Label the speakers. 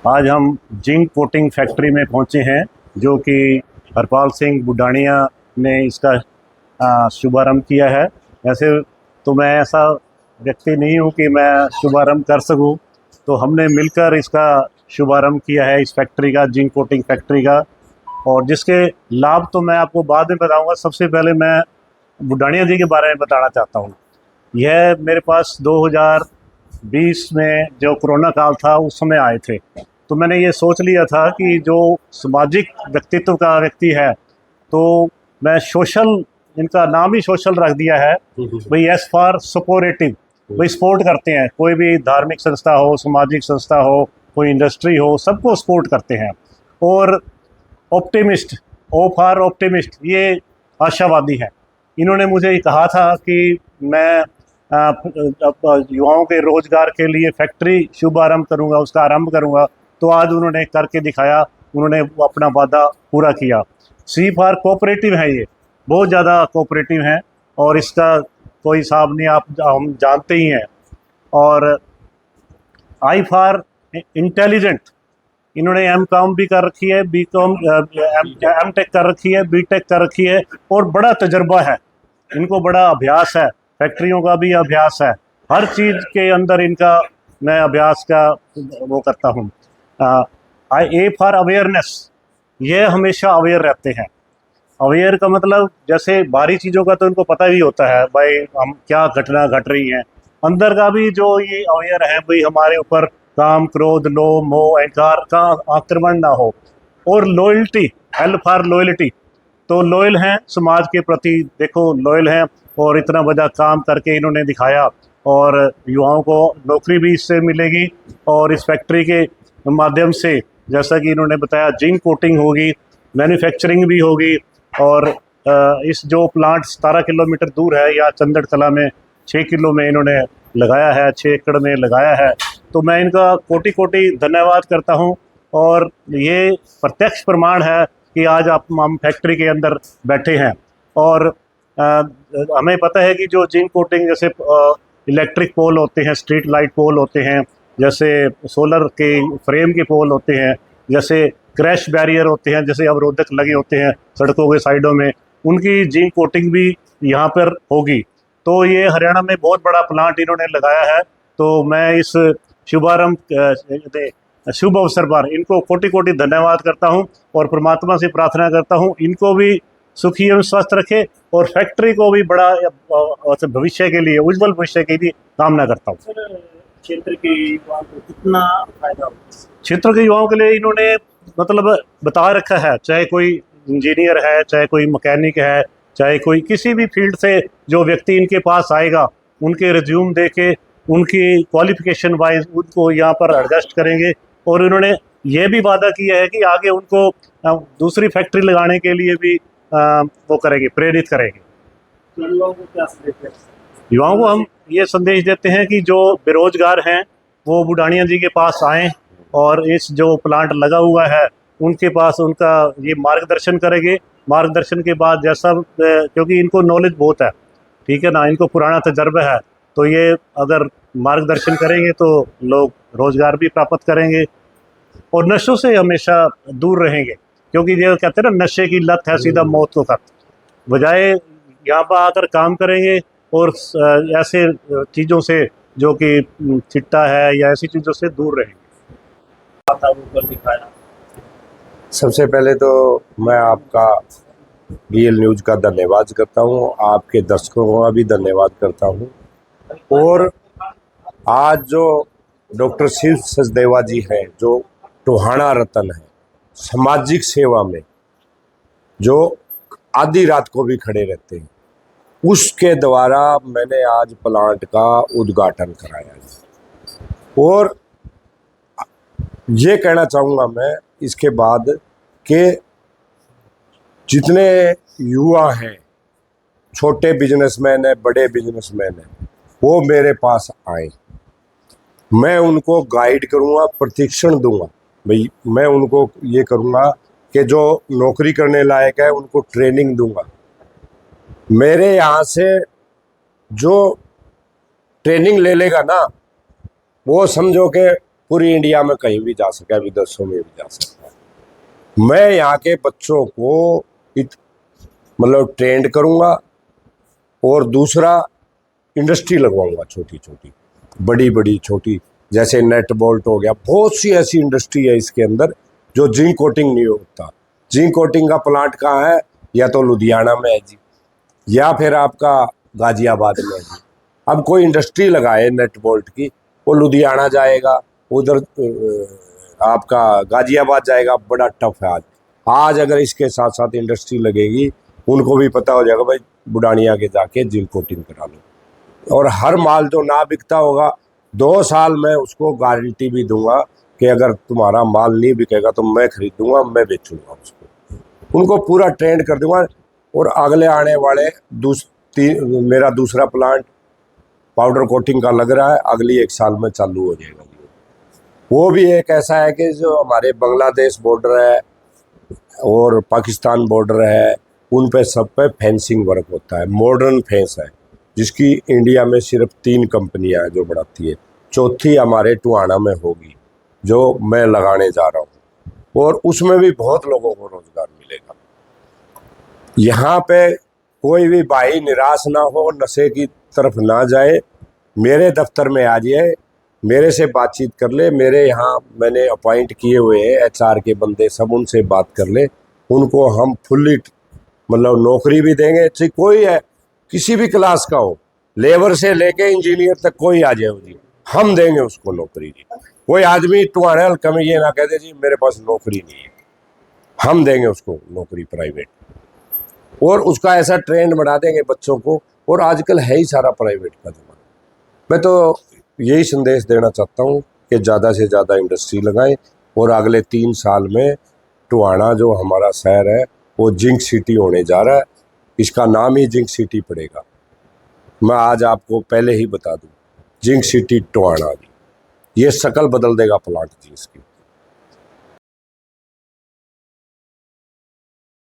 Speaker 1: आज हम zinc coating factory में पहुंचे हैं, जो कि हरपाल सिंह बुडानिया ने इसका शुभारंभ किया है। वैसे तो मैं ऐसा व्यक्ति नहीं हूं कि मैं शुभारंभ कर सकूं, तो हमने मिलकर इसका शुभारंभ किया है, इस फैक्ट्री का, जिंक कोटिंग फैक्ट्री का। और जिसके लाभ तो मैं आपको बाद में बताऊंगा। सबसे पहले मैं बुडानिया जी के बारे में बताना चाहता हूँ। यह मेरे पास 2020 में जो कोरोना काल था उस समय आए थे। तो मैंने ये सोच लिया था कि जो सामाजिक व्यक्तित्व का व्यक्ति है, तो मैं सोशल, इनका नाम ही सोशल रख दिया है भाई, एस फॉर सपोर्टिव। भाई सपोर्ट करते हैं, कोई भी धार्मिक संस्था हो, सामाजिक संस्था हो, कोई इंडस्ट्री हो, सबको सपोर्ट करते हैं। और ऑप्टिमिस्ट, ओ फॉर ऑप्टिमिस्ट, ये आशावादी है। इन्होंने मुझे कहा था कि मैं युवाओं के रोजगार के लिए फैक्ट्री शुभारंभ करूंगा, उसका आरंभ करूंगा। तो आज उन्होंने करके दिखाया, उन्होंने अपना वादा पूरा किया। सी फॉर कोऑपरेटिव है, ये बहुत ज़्यादा कोऑपरेटिव हैं और इसका कोई हिसाब नहीं, आप हम जानते ही हैं। और आई फॉर इंटेलिजेंट, इन्होंने एम कॉम भी कर रखी है, बी कॉम, एम टेक कर रखी है, बी टेक कर रखी है, और बड़ा तजर्बा है इनको, बड़ा अभ्यास है, फैक्ट्रियों का भी अभ्यास है। हर चीज़ के अंदर इनका मैं अभ्यास का वो करता हूँ। ए फॉर अवेयरनेस, ये हमेशा अवेयर रहते हैं। अवेयर का मतलब, जैसे बाहरी चीज़ों का तो इनको पता ही होता है भाई हम क्या घटना घट रही हैं, अंदर का भी जो ये अवेयर है भाई, हमारे ऊपर काम, क्रोध, लोभ, मोह, अहंकार का आक्रमण ना हो। और लॉयल्टी, एल फॉर लॉयल्टी, तो लॉयल हैं समाज के प्रति, देखो लॉयल हैं। और इतना बड़ा काम करके इन्होंने दिखाया, और युवाओं को नौकरी भी इससे मिलेगी। और इस फैक्ट्री के माध्यम से, जैसा कि इन्होंने बताया, जिंक कोटिंग होगी, मैन्युफैक्चरिंग भी होगी। और इस जो प्लांट 17 किलोमीटर दूर है, या चंदड़ कला में 6 किलो में इन्होंने लगाया है, 6 एकड़ में लगाया है। तो मैं इनका कोटि कोटि धन्यवाद करता हूं। और ये प्रत्यक्ष प्रमाण है कि आज हम फैक्ट्री के अंदर बैठे हैं। और हमें पता है कि जो जिंक कोटिंग, जैसे इलेक्ट्रिक पोल होते हैं, स्ट्रीट लाइट पोल होते हैं, जैसे सोलर के फ्रेम के पोल होते हैं, जैसे क्रैश बैरियर होते हैं, जैसे अवरोधक लगे होते हैं सड़कों के साइडों में, उनकी जिंक कोटिंग भी यहाँ पर होगी। तो ये हरियाणा में बहुत बड़ा प्लांट इन्होंने लगाया है। तो मैं इस शुभारंभ शुभ अवसर पर इनको कोटि कोटि धन्यवाद करता हूँ, और परमात्मा से प्रार्थना करता हूँ इनको भी सुखी एवं स्वस्थ रखे, और फैक्ट्री को भी बड़ा भविष्य के लिए, उज्जवल भविष्य की भी कामना करता हूँ।
Speaker 2: क्षेत्र के युवाओं को कितना फायदा होगा?
Speaker 1: क्षेत्र के युवाओं के लिए इन्होंने मतलब बता रखा है, चाहे कोई इंजीनियर है, चाहे कोई मैकेनिक है, चाहे कोई किसी भी फील्ड से जो व्यक्ति इनके पास आएगा, उनके रिज्यूम दे के, उनकी क्वालिफिकेशन वाइज उनको यहाँ पर एडजस्ट करेंगे। और इन्होंने ये भी वादा किया है कि आगे उनको दूसरी फैक्ट्री लगाने के लिए भी वो करेंगे, प्रेरित करेंगे।
Speaker 2: तो युवाओं को क्या संदेश देते हैं?
Speaker 1: युवाओं को हम ये संदेश देते हैं कि जो बेरोजगार हैं वो बुडानिया जी के पास आएँ, और इस जो प्लांट लगा हुआ है उनके पास उनका ये मार्गदर्शन करेंगे। मार्गदर्शन के बाद जैसा, क्योंकि इनको नॉलेज बहुत है, ठीक है ना, इनको पुराना तजर्बा है, तो ये अगर मार्गदर्शन करेंगे तो लोग रोजगार भी प्राप्त करेंगे, और नशों से हमेशा दूर रहेंगे। क्योंकि ये कहते हैं ना, नशे की लत है सीधा मौत को खत। बजाय यहाँ पर आकर काम करेंगे और ऐसे चीज़ों से, जो कि चिट्टा है या ऐसी चीज़ों से दूर रहेंगे।
Speaker 2: ऊपर दिखाया।
Speaker 3: सबसे पहले तो मैं आपका BL न्यूज़ का धन्यवाद करता हूँ, आपके दर्शकों का भी धन्यवाद करता हूँ। और आज जो डॉक्टर शिव सचदेवा जी हैं, जो टोहाना रतन है सामाजिक सेवा में, जो आधी रात को भी खड़े रहते हैं, उसके द्वारा मैंने आज प्लांट का उद्घाटन कराया है। और ये कहना चाहूँगा मैं इसके बाद कि जितने युवा हैं, छोटे बिजनेसमैन हैं, बड़े बिजनेसमैन हैं, वो मेरे पास आए, मैं उनको गाइड करूँगा, प्रशिक्षण दूंगा। भाई मैं उनको ये करूँगा कि जो नौकरी करने लायक है उनको ट्रेनिंग दूंगा। मेरे यहाँ से जो ट्रेनिंग ले लेगा ना, वो समझो कि पूरी इंडिया में कहीं भी जा सकता है, विदेशों में भी जा सकता है। मैं यहाँ के बच्चों को मतलब ट्रेंड करूँगा और दूसरा इंडस्ट्री लगवाऊंगा, छोटी छोटी, बड़ी बड़ी, छोटी, जैसे नेट बोल्ट हो गया। बहुत सी ऐसी इंडस्ट्री है इसके अंदर जो जिंक कोटिंग नहीं होता। जिंक कोटिंग का प्लांट कहाँ है? या तो लुधियाना में है जी, या फिर आपका गाजियाबाद में है जी। अब कोई इंडस्ट्री लगाए नेट बोल्ट की, वो लुधियाना जाएगा, उधर आपका गाजियाबाद जाएगा, बड़ा टफ है। आज अगर इसके साथ साथ इंडस्ट्री लगेगी, उनको भी पता हो जाएगा भाई बुडानिया के जाके जिंक कोटिंग करा लो। और हर माल जो ना बिकता होगा, 2 साल में उसको गारंटी भी दूंगा कि अगर तुम्हारा माल नहीं बिकेगा तो मैं खरीदूंगा, मैं बेचूंगा उसको। उनको पूरा ट्रेंड कर दूंगा। और अगले आने वाले मेरा दूसरा प्लांट पाउडर कोटिंग का लग रहा है, अगली 1 साल में चालू हो जाएगा। वो भी एक ऐसा है कि जो हमारे बांग्लादेश बॉर्डर है और पाकिस्तान बॉर्डर है, उन पे सब पे फेंसिंग वर्क होता है। मॉडर्न फेंस है जिसकी इंडिया में सिर्फ 3 कंपनियां हैं जो बढ़ाती है। चौथी हमारे टुहाना में होगी जो मैं लगाने जा रहा हूँ, और उसमें भी बहुत लोगों को रोजगार मिलेगा। यहाँ पे कोई भी भाई निराश ना हो, नशे की तरफ ना जाए, मेरे दफ्तर में आ जाए, मेरे से बातचीत कर ले। मेरे यहाँ मैंने अपॉइंट किए हुए हैं HR के बंदे, सब उनसे बात कर ले। उनको हम फुल्ली मतलब नौकरी भी देंगे। चाहे कोई है, किसी भी क्लास का हो, लेबर से लेके इंजीनियर तक कोई आ जाए जी, हम देंगे उसको नौकरी जी। कोई आदमी टुहाने हल्का में ये ना कहते जी मेरे पास नौकरी नहीं है, हम देंगे उसको नौकरी प्राइवेट। और उसका ऐसा ट्रेंड बना देंगे बच्चों को। और आजकल है ही सारा प्राइवेट का जमाना। मैं तो यही संदेश देना चाहता हूँ कि ज़्यादा से ज़्यादा इंडस्ट्री लगाएं, और अगले 3 साल में टुहाना जो हमारा शहर है वो जिंक सिटी होने जा रहा है। इसका नाम ही जिंक सिटी पड़ेगा। मैं आज आपको पहले ही बता दूं, जिंक सिटी टुहाना, ये शक्ल बदल देगा प्लांट जी इसकी।